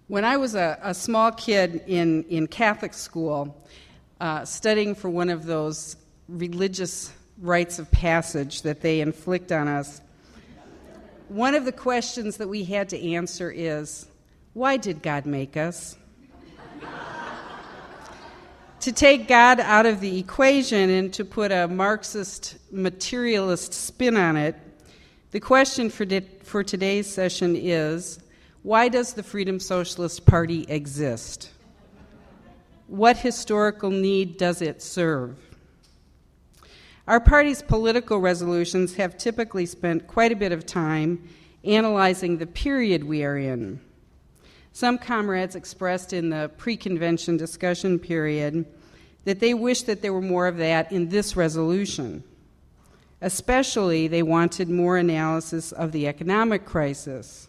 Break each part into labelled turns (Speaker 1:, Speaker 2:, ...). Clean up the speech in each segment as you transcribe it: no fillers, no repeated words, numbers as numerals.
Speaker 1: When I was a small kid in Catholic school, studying for one of those religious rites of passage that they inflict on us, one of the questions that we had to answer is, why did God make us? To take God out of the equation and to put a Marxist materialist spin on it, the question for today's session is, why does the Freedom Socialist Party exist? What historical need does it serve? Our party's political resolutions have typically spent quite a bit of time analyzing the period we are in. Some comrades expressed in the pre-convention discussion period that they wish that there were more of that in this resolution. Especially, they wanted more analysis of the economic crisis,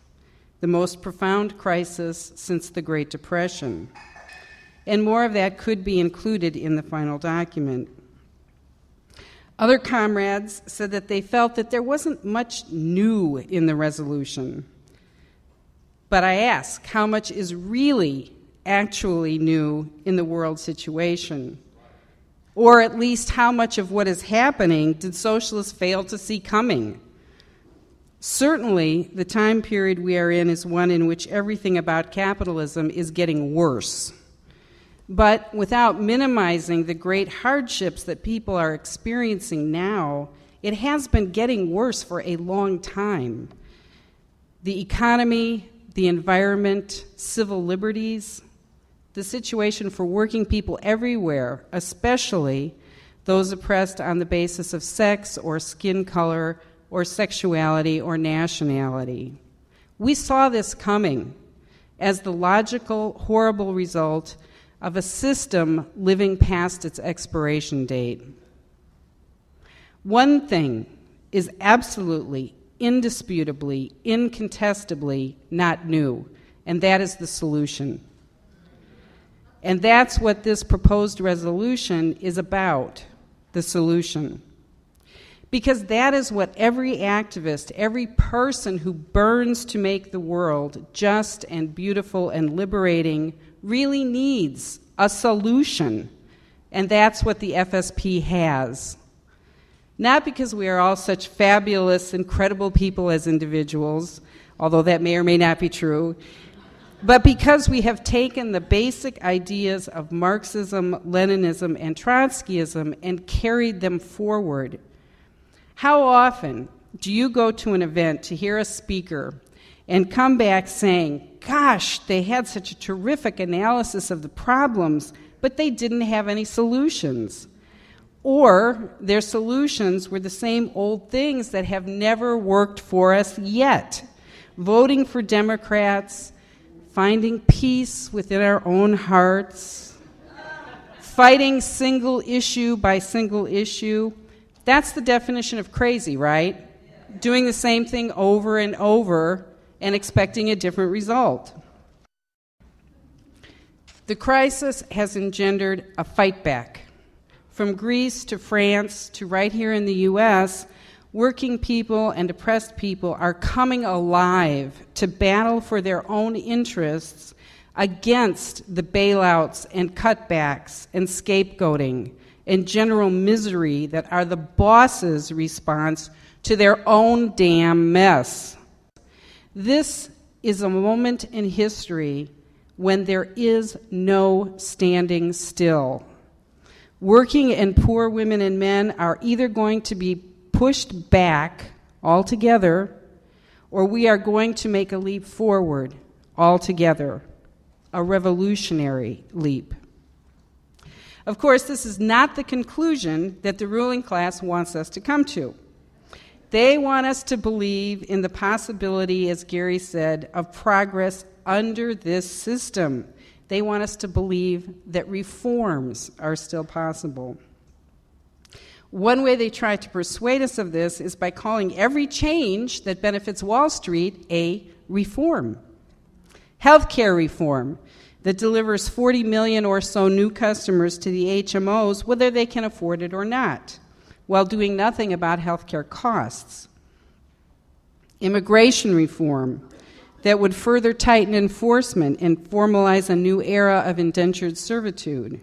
Speaker 1: the most profound crisis since the Great Depression. And more of that could be included in the final document. Other comrades said that they felt that there wasn't much new in the resolution. But I ask, how much is really, actually new in the world situation? Or at least how much of what is happening did socialists fail to see coming? Certainly, the time period we are in is one in which everything about capitalism is getting worse. But without minimizing the great hardships that people are experiencing now, it has been getting worse for a long time. The economy, the environment, civil liberties, the situation for working people everywhere, especially those oppressed on the basis of sex or skin color or sexuality or nationality. We saw this coming as the logical, horrible result of a system living past its expiration date. One thing is absolutely, indisputably, incontestably not new, and that is the solution. And that's what this proposed resolution is about, the solution. Because that is what every activist, every person who burns to make the world just and beautiful and liberating really needs, a solution. And that's what the FSP has. Not because we are all such fabulous, incredible people as individuals, although that may or may not be true, but because we have taken the basic ideas of Marxism, Leninism, and Trotskyism and carried them forward. How often do you go to an event to hear a speaker and come back saying, gosh, they had such a terrific analysis of the problems, but they didn't have any solutions? Or their solutions were the same old things that have never worked for us yet. Voting for Democrats, finding peace within our own hearts, fighting single issue by single issue. That's the definition of crazy, right? Doing the same thing over and over and expecting a different result. The crisis has engendered a fight back. From Greece to France to right here in the U.S., working people and oppressed people are coming alive to battle for their own interests against the bailouts and cutbacks and scapegoating and general misery that are the boss's response to their own damn mess. This is a moment in history when there is no standing still. Working and poor women and men are either going to be pushed back altogether, or we are going to make a leap forward altogether, a revolutionary leap. Of course, this is not the conclusion that the ruling class wants us to come to. They want us to believe in the possibility, as Gary said, of progress under this system. They want us to believe that reforms are still possible. One way they try to persuade us of this is by calling every change that benefits Wall Street a reform. Healthcare reform that delivers 40 million or so new customers to the HMOs, whether they can afford it or not, while doing nothing about healthcare costs. Immigration reform that would further tighten enforcement and formalize a new era of indentured servitude.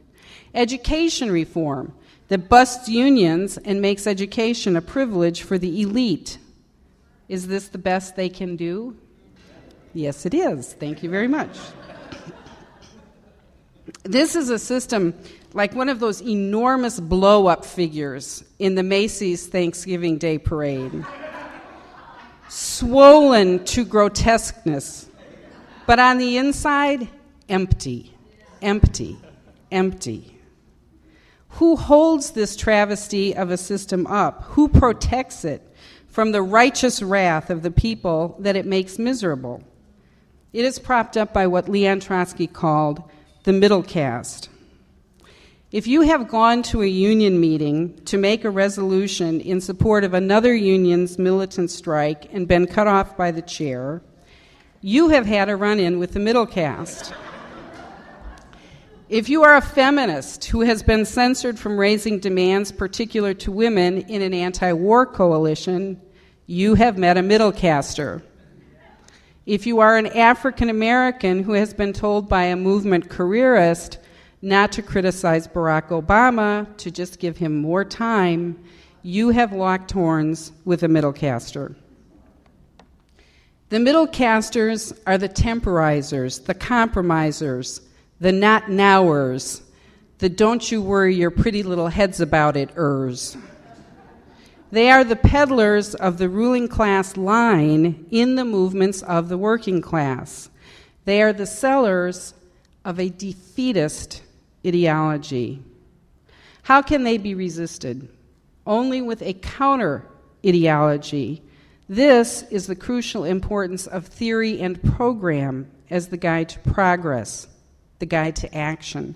Speaker 1: Education reform that busts unions and makes education a privilege for the elite. Is this the best they can do? Yes, it is. Thank you very much. This is a system like one of those enormous blow-up figures in the Macy's Thanksgiving Day Parade. Swollen to grotesqueness, but on the inside, empty, empty, empty. Who holds this travesty of a system up? Who protects it from the righteous wrath of the people that it makes miserable? It is propped up by what Leon Trotsky called the middle caste. If you have gone to a union meeting to make a resolution in support of another union's militant strike and been cut off by the chair, you have had a run-in with the middle caste. If you are a feminist who has been censored from raising demands particular to women in an anti-war coalition, you have met a middle caster. If you are an African American who has been told by a movement careerist not to criticize Barack Obama, to just give him more time, you have locked horns with a middle caster. The middle casters are the temporizers, the compromisers, the not nowers, the don't you worry your pretty little heads about it-ers. They are the peddlers of the ruling class line in the movements of the working class. They are the sellers of a defeatist ideology. How can they be resisted? Only with a counter ideology. This is the crucial importance of theory and program as the guide to progress, the guide to action.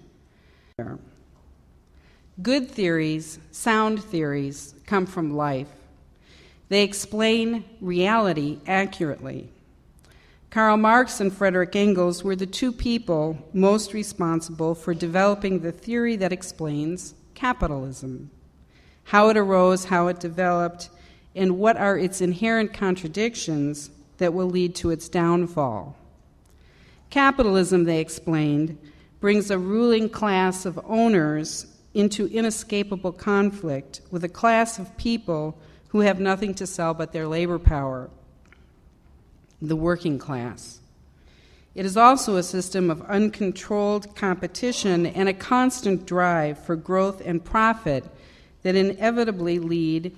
Speaker 1: Good theories, sound theories, come from life. They explain reality accurately. Karl Marx and Friedrich Engels were the two people most responsible for developing the theory that explains capitalism, how it arose, how it developed, and what are its inherent contradictions that will lead to its downfall. Capitalism, they explained, brings a ruling class of owners into inescapable conflict with a class of people who have nothing to sell but their labor power, the working class. It is also a system of uncontrolled competition and a constant drive for growth and profit that inevitably lead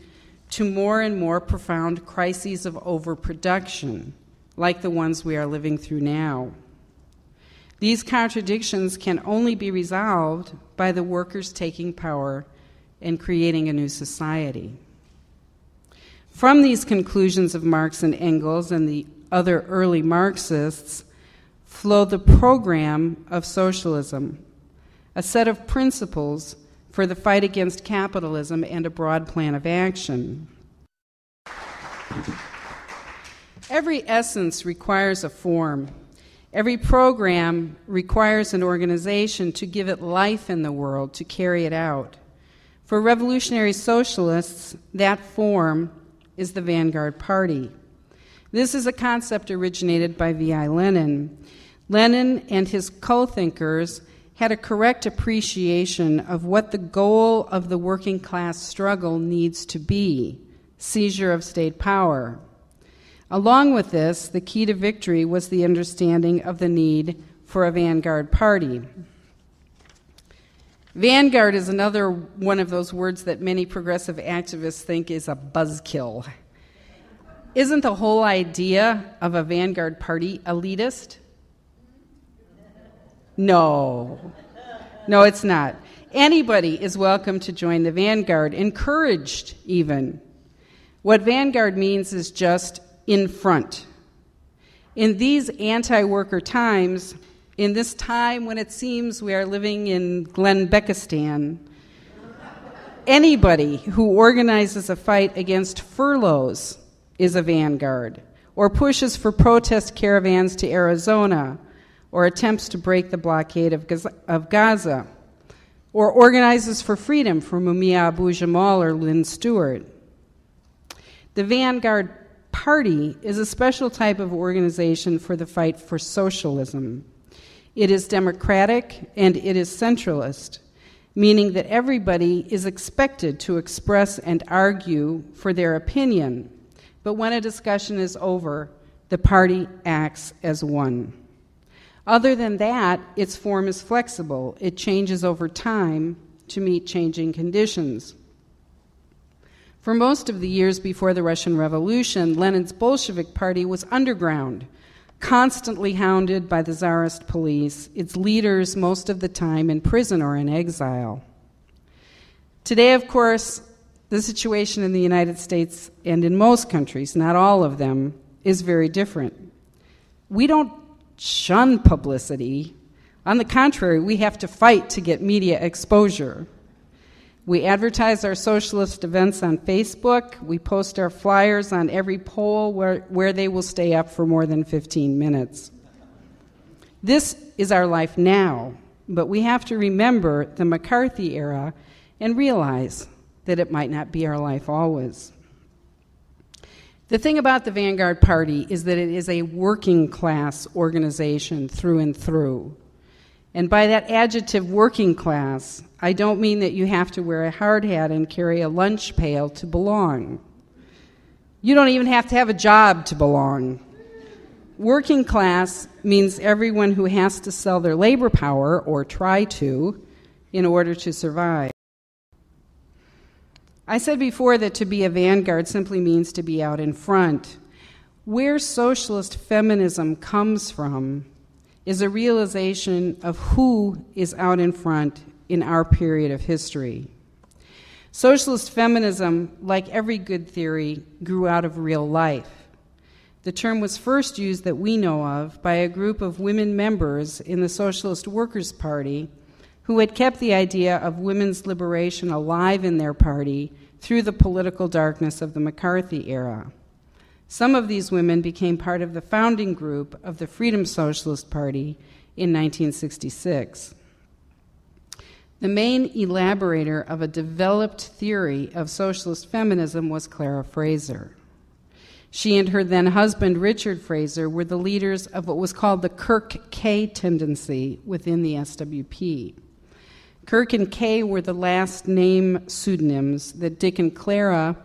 Speaker 1: to more and more profound crises of overproduction, like the ones we are living through now. These contradictions can only be resolved by the workers taking power and creating a new society. From these conclusions of Marx and Engels and the other early Marxists flow the program of socialism, a set of principles for the fight against capitalism and a broad plan of action. Every essence requires a form. Every program requires an organization to give it life in the world, to carry it out. For revolutionary socialists, that form is the Vanguard Party. This is a concept originated by V.I. Lenin. Lenin and his co-thinkers had a correct appreciation of what the goal of the working class struggle needs to be: seizure of state power. Along with this, the key to victory was the understanding of the need for a vanguard party. Vanguard is another one of those words that many progressive activists think is a buzzkill. Isn't the whole idea of a vanguard party elitist? No, it's not. Anybody is welcome to join the vanguard, encouraged even. What vanguard means is just in front. In these anti-worker times, in this time when it seems we are living in Glenbeckistan, anybody who organizes a fight against furloughs is a vanguard, or pushes for protest caravans to Arizona, or attempts to break the blockade of Gaza, or organizes for freedom for Mumia Abu-Jamal or Lynn Stewart. The vanguard party is a special type of organization for the fight for socialism. It is democratic and it is centralist, meaning that everybody is expected to express and argue for their opinion, but when a discussion is over, the party acts as one. Other than that, its form is flexible. It changes over time to meet changing conditions. For most of the years before the Russian Revolution, Lenin's Bolshevik Party was underground, constantly hounded by the Tsarist police, its leaders most of the time in prison or in exile. Today, of course, the situation in the United States and in most countries, not all of them, is very different. We don't shun publicity. On the contrary, we have to fight to get media exposure. We advertise our socialist events on Facebook. We post our flyers on every poll where they will stay up for more than 15 minutes. This is our life now, but we have to remember the McCarthy era and realize that it might not be our life always. The thing about the Vanguard Party is that it is a working class organization through and through. And by that adjective, working class, I don't mean that you have to wear a hard hat and carry a lunch pail to belong. You don't even have to have a job to belong. Working class means everyone who has to sell their labor power, or try to, in order to survive. I said before that to be a vanguard simply means to be out in front. Where socialist feminism comes from is a realization of who is out in front in our period of history. Socialist feminism, like every good theory, grew out of real life. The term was first used that we know of by a group of women members in the Socialist Workers' Party who had kept the idea of women's liberation alive in their party through the political darkness of the McCarthy era. Some of these women became part of the founding group of the Freedom Socialist Party in 1966. The main elaborator of a developed theory of socialist feminism was Clara Fraser. She and her then husband, Richard Fraser, were the leaders of what was called the Kirk K tendency within the SWP. Kirk and Kay were the last name pseudonyms that Dick and Clara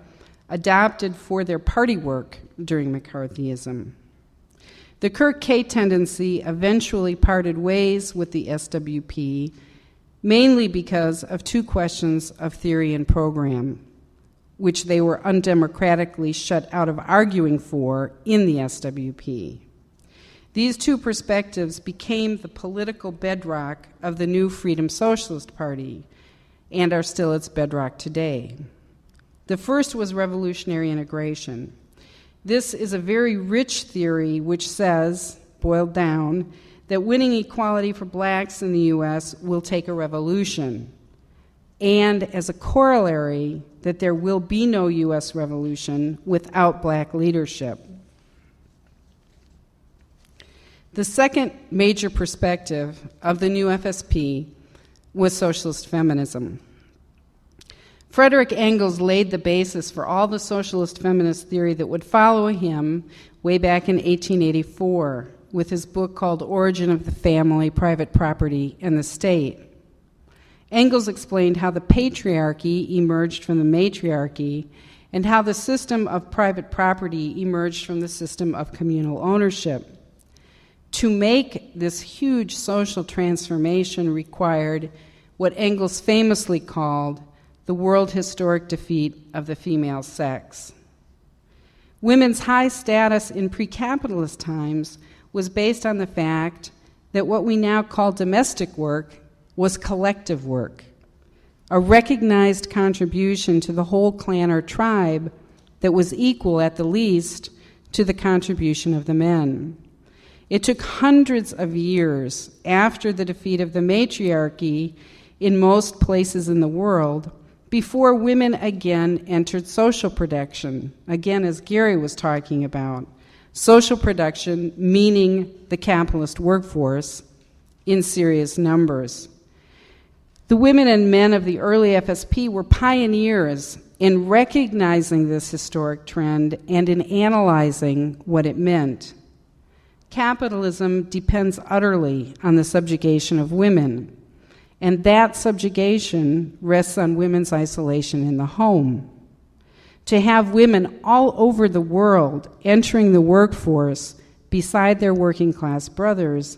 Speaker 1: adopted for their party work during McCarthyism. The Kirk K tendency eventually parted ways with the SWP, mainly because of two questions of theory and program, which they were undemocratically shut out of arguing for in the SWP. These two perspectives became the political bedrock of the new Freedom Socialist Party and are still its bedrock today. The first was revolutionary integration. This is a very rich theory which says, boiled down, that winning equality for blacks in the U.S. will take a revolution, and as a corollary, that there will be no U.S. revolution without black leadership. The second major perspective of the new FSP was socialist feminism. Frederick Engels laid the basis for all the socialist feminist theory that would follow him way back in 1884 with his book called Origin of the Family, Private Property, and the State. Engels explained how the patriarchy emerged from the matriarchy and how the system of private property emerged from the system of communal ownership. To make this huge social transformation required what Engels famously called the world historic defeat of the female sex. Women's high status in pre-capitalist times was based on the fact that what we now call domestic work was collective work, a recognized contribution to the whole clan or tribe that was equal, at the least, to the contribution of the men. It took hundreds of years after the defeat of the matriarchy in most places in the world before women again entered social production, again, as Gary was talking about. Social production meaning the capitalist workforce in serious numbers. The women and men of the early FSP were pioneers in recognizing this historic trend and in analyzing what it meant. Capitalism depends utterly on the subjugation of women, and that subjugation rests on women's isolation in the home. To have women all over the world entering the workforce beside their working class brothers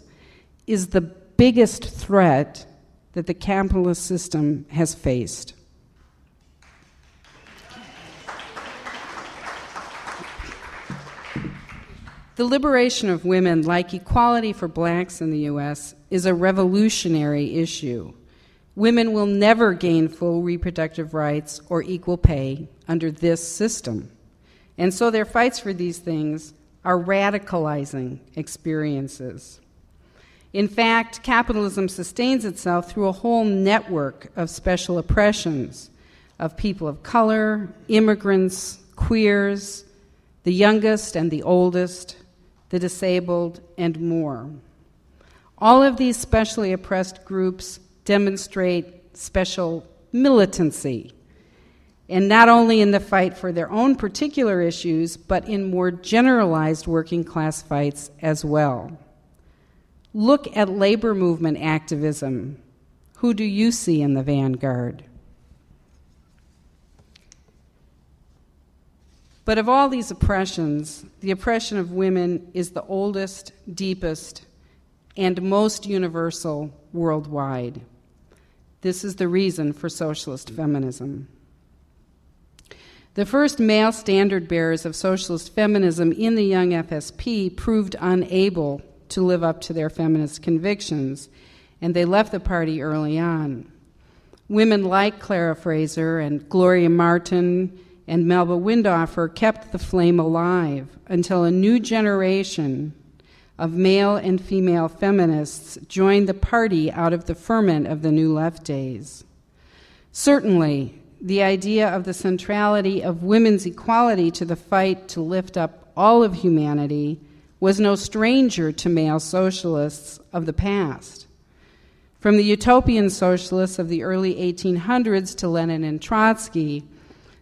Speaker 1: is the biggest threat that the capitalist system has faced. The liberation of women, like equality for blacks in the U.S., is a revolutionary issue. Women will never gain full reproductive rights or equal pay under this system. And so their fights for these things are radicalizing experiences. In fact, capitalism sustains itself through a whole network of special oppressions of people of color, immigrants, queers, the youngest and the oldest, the disabled, and more. All of these specially oppressed groups demonstrate special militancy, and not only in the fight for their own particular issues, but in more generalized working class fights as well. Look at labor movement activism. Who do you see in the vanguard? But of all these oppressions, the oppression of women is the oldest, deepest, and most universal worldwide. This is the reason for socialist feminism. The first male standard bearers of socialist feminism in the young FSP proved unable to live up to their feminist convictions, and they left the party early on. Women like Clara Fraser and Gloria Martin and Melba Windoffer kept the flame alive until a new generation of male and female feminists joined the party out of the ferment of the New Left days. Certainly, the idea of the centrality of women's equality to the fight to lift up all of humanity was no stranger to male socialists of the past. From the utopian socialists of the early 1800s to Lenin and Trotsky,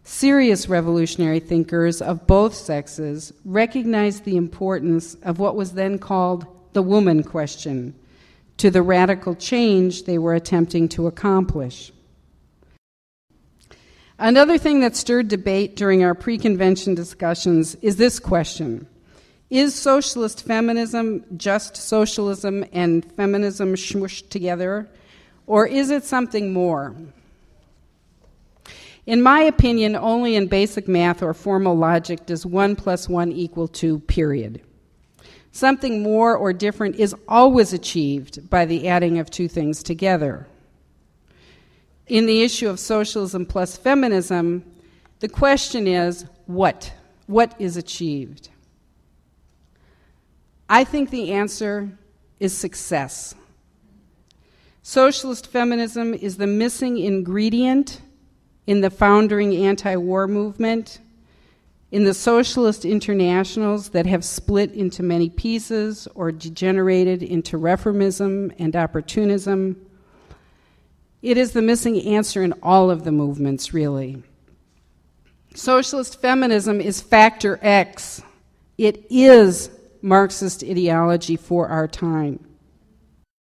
Speaker 1: serious revolutionary thinkers of both sexes recognized the importance of what was then called the woman question to the radical change they were attempting to accomplish. Another thing that stirred debate during our pre-convention discussions is this question: is socialist feminism just socialism and feminism smooshed together, or is it something more? In my opinion, only in basic math or formal logic does 1 + 1 = 2, period. Something more or different is always achieved by the adding of two things together. In the issue of socialism plus feminism, the question is, what? What is achieved? I think the answer is success. Socialist feminism is the missing ingredient in the foundering anti-war movement, in the socialist internationals that have split into many pieces or degenerated into reformism and opportunism. It is the missing answer in all of the movements, really. Socialist feminism is factor X. It is Marxist ideology for our time.